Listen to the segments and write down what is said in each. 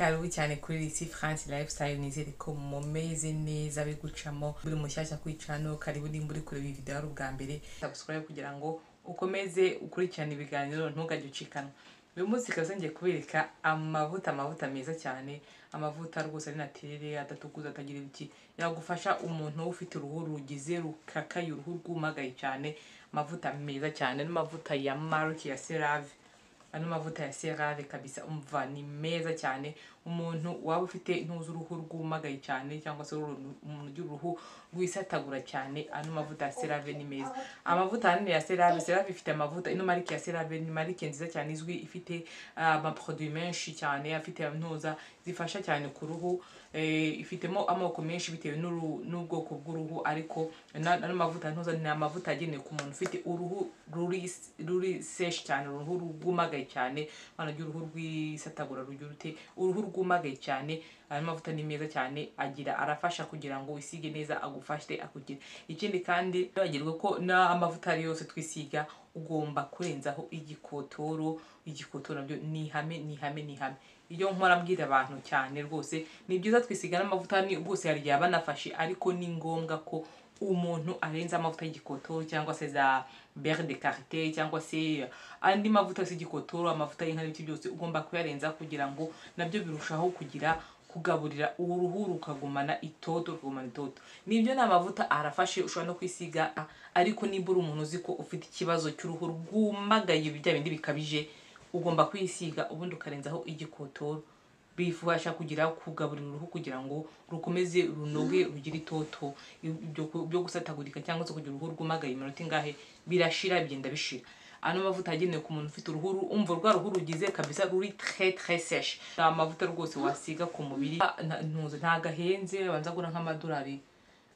Karibu cyane kuri Lisi France Lifestyle, nizere ko mumeze neza bigucamo buri mushyashya kwicano. Karibu nimba uri kureba video ari ubwa mbere, subscribe kugira ngo ukomeze ukurikirane ibiganiro ntugajye ucikana. Uyu munsi kaze ngiye kubereka amavuta meza cyane, amavuta rwose ari naturel, adatukuza, atagira ibiki, yagufasha umuntu ufite uruhu rugize rukakaye, uruhu rwumagaye cyane. Amavuta meza cyane n'amavuta ya marque ya CeraVe. Ano mavuta ya CeraVe kabisa umva ni meza cyane. Umuntu waba ufite intuzu uruhu rwumagaye cyane cyangwa se umuntu uruhu rwisatagura cyane, ano mavuta ya CeraVe ni meza. Amavuta ya CeraVe ifite amavuta, ino marque ya CeraVe ni marque nziza cyane izwi, ifite ama produits menshi cyane, afite intuza zifasha cyane ku ruhu. Ifitemo amoko menshi bitewe n'ubwoko bw'uruhu, ariko ano mavuta ntuza ni amavuta agenewe ku muntu ufite uruhu ruri sesh cyane, uruhu rwumagaye cyane, banagira uruhu rwisatagura, rugirute uruhu rwumagaye cyane. Ayo mavuta ni meza cyane, arafasha kugira ngo wisige neza, agufashe akugira. Ikindi kandi bagirwa ko na amavuta yose twisiga ugomba kurenzaho igikotoro. Igikotoro nabyo ni ihame. Iyo nkora mbwira abantu cyane rwose ni byiza twisiga n'amavuta ni rwose yari yabanafashe, ariko ni ngombwa ko umuntu arenza amavuta y'igikotoro cyangwa se za beurre de karité cyangwa se andi mavuta y'igikotoro, amavuta y'inka n'ibiti byose ugomba kuyarenza kugira ngo nabyo birushaho kugaburira uruhu rukagumana itoto. Nibyo na amavuta arafashe, ushobora no kwisiga, ariko niba uri umuntu uzi ko ufite ikibazo cy'uruhu rwumagaye bijya bindi bikabije, ugomba kwisiga ubundi ukarenzaho igikotoro. Bifasha kugaburira uruhu kugira ngo rukomeze runoge, rugire itoto byo gusatagurika cyangwa se kugira uruhu rwumagaye iminota ingahe birashira, bigenda bishira. Ano mavuta agenewe ku muntu ufite uruhu umva rwa ruhu rugize kabisa ruri très sèche. Amavuta rwose wasiga ku mubiri ntagahenze, abanza gura nk'amadolari,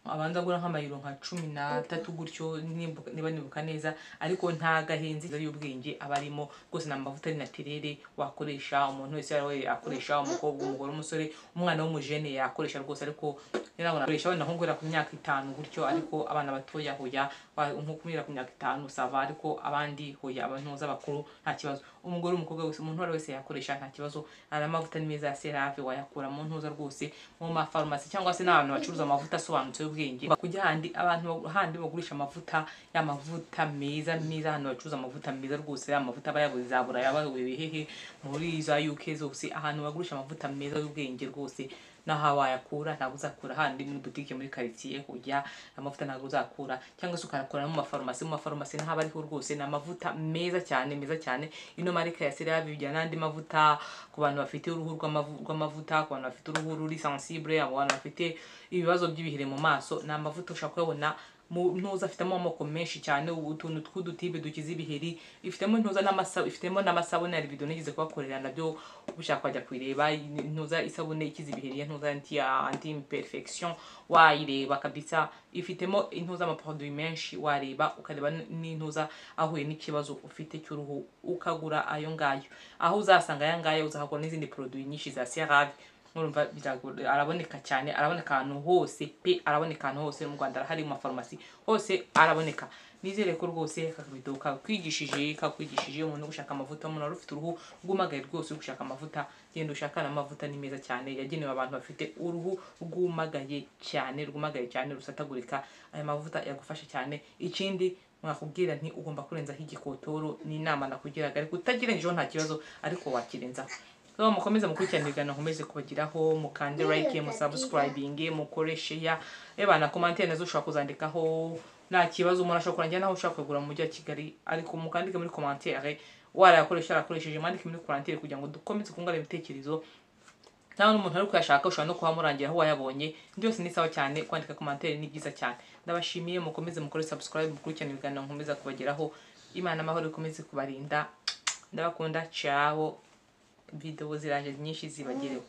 abanza gura nk'amayero nka 13 gutyo niba nibuka neza, ariko ntagahenze y'ubwenge abarimo rwose. Na amavuta ari naturel wakoresha, umuntu wese akoresha, umukobwa, umugore, umusore, umwana w'umujene yakoresha rwose, ariko nakoresha wenda nko ku myaka 5 gutyo, ariko abana batoya hoya nko kumira ku myaka 5 sava, ariko abandi hoya, abantu z'abakuru nta kibazo. Umugore, umukobwa wese, umuntu wese yakoresha nta kibazo. Ara mavuta ni meza ya CeraVe, wayakura mu ntuza rwose mu ma pharmacy cyangwa se n'abantu bacuruza amavuta asobanutse y'ubwenge. Bakujya handi bagurisha amavuta meza, ahantu bacuruza amavuta meza rwose, amavuta bayabuze zabura yabawe hehe muri za UK zose, ahantu bagurisha amavuta meza y'ubwenge rwose. Naha wayakura, ntabwo uzakura handi muri boutique muri quartier kujya amavuta, ntabwo uzakura, cyangwa se ukanakura mu mafarumasi naho bariho rwose. Na amavuta meza cyane. Ino marque ya CeraVe bijya nandi mavuta ku bantu bafite uruhu rw'amavuta, ku bantu bafite uruhu ruri sensible, abantu bafite ibibazo by'ibihire mu maso. Na amavuta ushaka kubona mu ntuza afitemo amoko menshi cyane, utuntu tw'udutibe dukiza ibiheri. Ifitemo ntuza n'amasabune ya video nigize kubakorera, nabyo ushaka kwajya kwireba. Ntuza isabune ikiza ibiheri ya ntuza anti imperfection, wayireba kabisa. Ifitemo intuza ama produits menshi, wareba ukareba n'intuza ahuye n'ikibazo ufite cy'uruhu, ukagura ayo ngayo. Aho uzasanga aya ngayo uzahakora n'izindi produits nyinshi za CeraVe. Murumva araboneka cyane, araboneka ahantu hose pe, araboneka ahantu hose mu Rwanda, hari mu farumasi hose araboneka. Nizere ko rwose kabidoka kwigishije umuntu gushaka amavuta, umuntu ufite uruhu rwumagaye rwose gushaka amavuta, genda ushaka na amavuta ni meza cyane, yagenewe abantu bafite uruhu rwumagaye cyane rusatagurika. Aya mavuta yagufasha cyane. Ikindi mwakubwira nti ugomba kurenzaho igikotoro, ni inama nakugiraga, ariko utagirenjeho nta kibazo, ariko wakirenzaho. So mukomeze mukurikirana ibiganiro nkomeze kubagiraho, mukande like, subscribing, mukore share, na commentaire nazo ushaka kuzandikaho. Nta kibazo, umuntu ashaka kurangira naho ushaka kugura mu mujyi wa Kigali, ariko mukandike muri commentaire warayakoresheje, mwandike muri commentaire kugira ngo dukomeze kungana ibitekerezo. Cyangwa umuntu ari kuyashaka ushobora no kuhamurangira aho wayabonye. Byose ni sawa cyane, kwandika commentaire ni byiza cyane. Ndabashimiye, mukomeze mukore subscribe, mukurikirana ibiganiro nkomeza kubagiraho. Imana amahoro ikomeze kubarinda, ndabakunda. Ciao. Video ziraje nyinshi zibagereho.